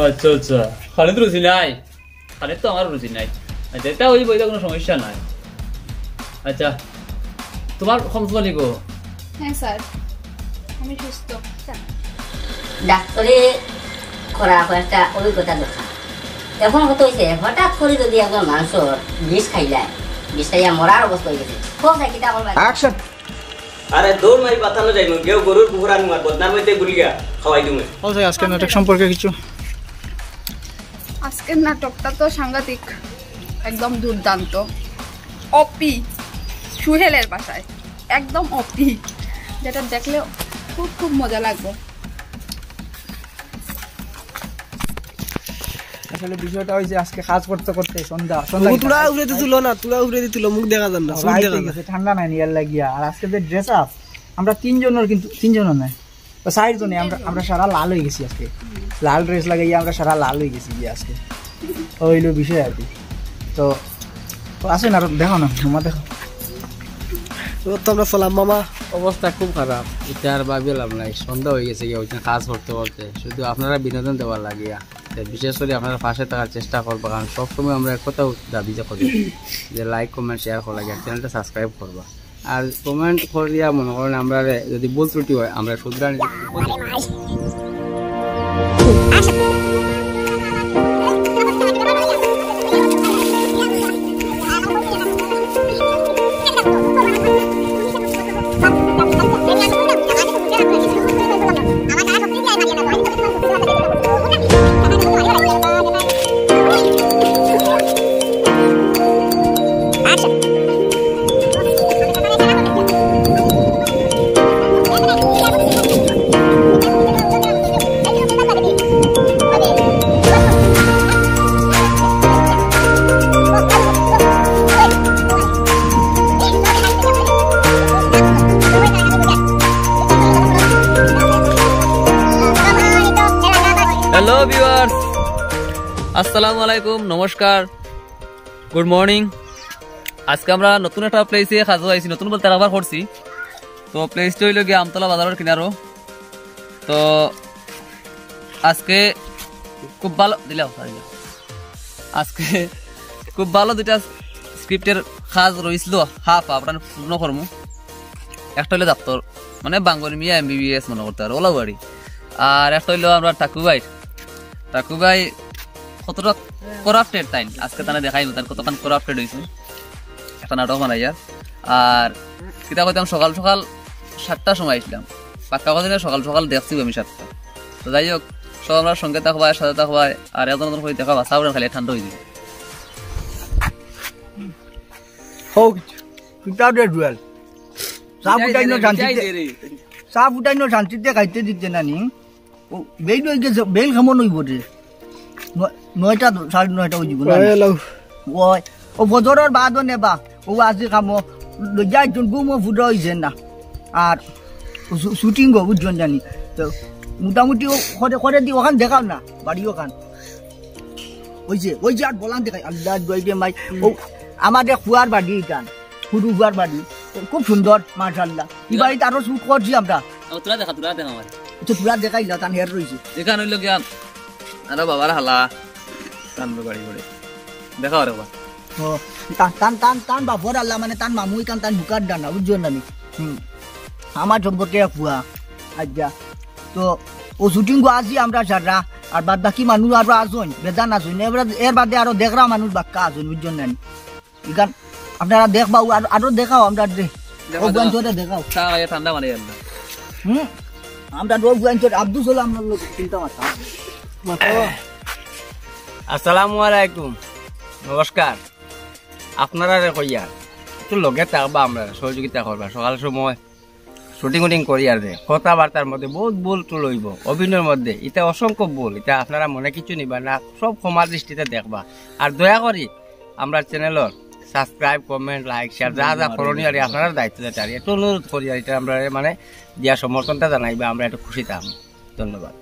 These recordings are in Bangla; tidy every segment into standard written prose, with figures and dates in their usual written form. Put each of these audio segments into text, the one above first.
আচ্ছা আচ্ছা, খালিদ রুচি নাই? খালিদ তো আমার রুচি নাই। যেটা ওই বইটা কোনো সমস্যা নাই। আচ্ছা, তোমার খমসওয়ালি গো? হ্যাঁ স্যার, আমি সুস্থ। ডাক্তারে করা একটা অভিজ্ঞতা দেখা এখন কত হয়েছে, হঠাৎ করে যদি একজন মানুষের বিষ খাইলায়, বিষ খাইয়া মরার অবস্থা হয়ে গেছে, খুব থাকিটা আমার অ্যাকশন। আরে দৌড় মারি পাতানো যাইমু, কেউ গরুর পুকুর আনু আর বদনার মধ্যে গুলিয়া খাওয়াই দিমু। বলছে আজকে নাটক সম্পর্কে কিছু? আজকের নাটকটা তো সাংঘাতিক, একদম দুর্দান্ত, অপি, সুহেলের বাসায় একদম অপি, যেটা দেখলে খুব খুব মজা লাগবে। আসলে বিষয়টা হইছে আজকে কাজ করতে করতে সন্ধ্যা তুলা উড়ে দিছিল না, তুলা উড়ে দিছিল, মুখ দেখা যান না, সুই দেখা যাচ্ছে, ঠান্ডা নাই নিয়ার লাগিয়া। আর আজকে যে ড্রেস আপ আমরা তিনজনের, কিন্তু তিনজনের নাই, সাইড জনে আমরা সারা লাল হয়ে গেছি আজকে, লাল ড্রেস লাগাইয়া আমরা সারা লাল হয়ে গেছি আজকে, হইল বিষয় আর কি। তো আসেন আর দেখো না, মামা দেখো তো আমরা সালাম মামা। অবস্থা খুব খারাপ, এটা আর ভাবিলাম নাই, সন্ধ্যা হয়ে গেছে গিয়ে কাজ করতে করতে, শুধু আপনারা বিনোদন দেওয়ার লাগিয়া, বিশেষ করে আপনারা পাশে থাকার চেষ্টা করবা, কারণ সবসময় আমরা এক কথা দাবি করি যে লাইক কমেন্ট শেয়ার করা লাগে, চ্যানেলটা সাবস্ক্রাইব করবা, আর কমেন্ট করিয়া মনে করেন আমরা যদি ভুল ত্রুটি হয় আমরা শুধরানি। হ্যালো ভিউয়ার্স, আসসালামু আলাইকুম, নমস্কার, গুড মর্নিং। আজকে আমরা নতুন একটা প্লেসে খাজো আইছি, নতুন বলতে একবার করছি। তো প্লেসটা হইল গিয়ে আমতলা বাজারের কিনারো। তো আজকে খুব ভালো আজকে খুব ভালো দুইটা স্ক্রিপ্টের কাজ রয়েছিল, হাফ আপনার পূর্ণ কর্ম। একটা হইলো ডাক্তার, মানে বাঙ্গর মিয়া MBBS মনে করতে পারো, ওলা বাড়ি। আর একটা হইলো আমরা টাকু ভাই কতটা করাপ্টেড তাই আজকে তারা দেখাইল, তার কতক্ষণ করাপ্টেড হয়েছে একটা নাটক বানাইয়ার। আর কিতা করতাম, সকাল সকাল 7টার সময় আসলাম, পাক্কা কথা সকাল সকাল দেখছি আমি 7টা। তো যাই হোক, সব আমরা সঙ্গে থাকবা, সাথে থাকবা, আর এত নতুন করে দেখাবা, সাউরের খালি ঠান্ডা হয়ে যাবে। হোক কিতাবটা ডুয়েল সাপ উঠাইনো শান্তিতে খাইতে দিতে নানি, বেল হয়ে গেছে, বেল খামো নইব রে, 9টা 9:30 হয়ে যাব ও বজরের বাদও নেবা, ও আজি খামো যাই গুমো ফুটো হয়েছে না, আর শুটিং গো বুঝছেন জানি। তো মোটামুটি করে দি ওখান দেখাও না, বাড়ি ওখান ওই যে আর বলান দেখাই, আল্লাহ দইবে মাই। ও আমাদের খুয়ার বাড়ি, গান হুরু খুয়ার বাড়ি, খুব সুন্দর মাশাআল্লাহ। এই বাড়িতে আরো শুট করছি আমরা। তোরা দেখা আমার তোরা দেখাইলা, তান হের রয়েছে এখান হইল জ্ঞান, আরো বাবার হালা কানবো গাড়ি করে দেখা আর টান বাবর আল্লাহ, মানে টান মামুই কান টান বুকার ডানা, বুঝছো না? আমার সম্পর্কে ফুয়া। আচ্ছা, তো ও শুটিং আজি আমরা সারা, আর বাদ বাকি মানুষ আরো আসুন, বেজান আসুন, এর বাদে আরো দেখরা মানুষ বাক্কা আসুন, বুঝছো না? এখান আপনারা দেখবা, আরো দেখাও আমরা দেখাও ঠান্ডা মানে আমরা আব্দুল সালাম চিন্তা মাথা। আসসালামু আলাইকুম, নমস্কার। আপনারা কইয়া একটু লগে থাকবা, আমরা সহযোগিতা করবা। সকাল সময় শুটিং করি আর কথাবার্তার মধ্যে বহুত ভুল তো লইব, অভিনয়ের মধ্যে এটা অসংখ্য ভুল, এটা আপনারা মনে কিছু নিবা না, সব ক্ষমা দৃষ্টিতে দেখবা। আর দয়া করি আমরা চ্যানেলের সাবস্ক্রাইব কমেন্ট লাইক শেয়ার যা যা করণীয় আর আপনারা দায়িত্ব যেটা আর একটু অনুরোধ করি আর এটা আমরা মানে দিয়া সমর্থনটা জানাইবা আমরা একটু খুশি থাম ধন্যবাদ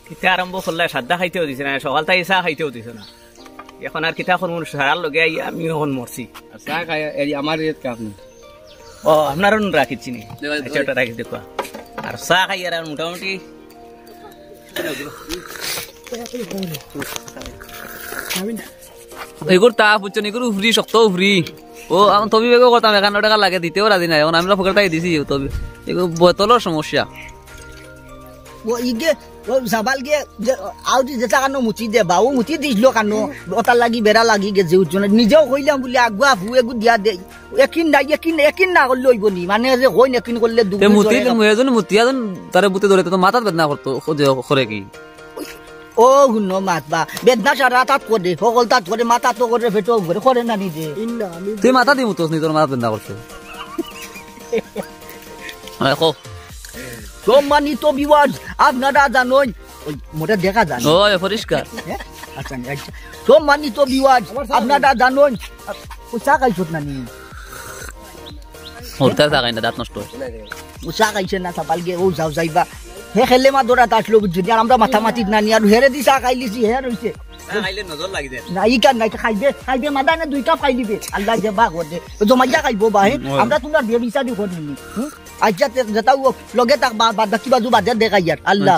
কিতা আরম্ভ করলে সাদা খাইতেও দিছে না সকাল তাই চা খাইতেও দিছে না এখন আর কিতা করবো সারার লগে আমি এখন মরছি চা খাই আমার ইয়েত আপনি ও আপনারও রাখিছি নি আচ্ছা ওটা রাখি দেখো আর চা খাই আর মোটামুটি এগুর তা বুঝছেন এগুলো ফ্রি শক্ত ফ্রি ও আমি তবি বেগও করতাম 51 টাকা লাগে দিতেও রাজি নাই এখন আমরা ফোকাটাই দিছি তবে এগুলো বোতলের সমস্যা ও ইগে ও জাবাল গে আউটি যেটা কানো মুচি দে বাউ মুচি দিছলো কানো ওটা লাগি বেড়া লাগি গে যে উজ্জন নিজেও কইলাম বলি আগুয়া ফুয়েগু দিয়া দে একিন না করলে হইব নি মানে যে কই একিন করলে তে মুতি মুয়েজন মুতিয়াজন তারে বুতে ধরে তো মাথাত বেদনা করতো করে কি ও গুণ মাত বা বেদনা সারা তাত করে সকল তাত করে মাথা তো করে ভেটো করে করে না নিজে তুই মাথা দি মুতোস নি তোর মাথা বেদনা করতো দেখো সম্মানিত বিওয়াজ আপনারা জানেন ওই মোটা দেখা যায় ও পরিষ্কার আচ্ছা আচ্ছা সম্মানিত বিওয়াজ আপনারা জানেন ও চা খাইছত না নি ওরটা জাগাই না দাঁত নষ্ট ও চা খাইছে না সাপাল গে ও যাও যাইবা হে খেলে মা দৌড়া তাসলো বুঝছি আর আমরা মাথা মাতিত না নি আর হেরে দি চা খাইলিছি হে রইছে খাইলে নজর লাগি যায় না ই কান নাই খাইবে মাদানে 2 কাপ খাই দিবে আল্লাহ যে বা করে জমাইয়া খাইবো বা হে আমরা তোমরা দিয়ে বিচারি করি নি আচ্ছা যেটাও লগে তাক বাদ কিবা বাদে দেখাই আর আল্লাহ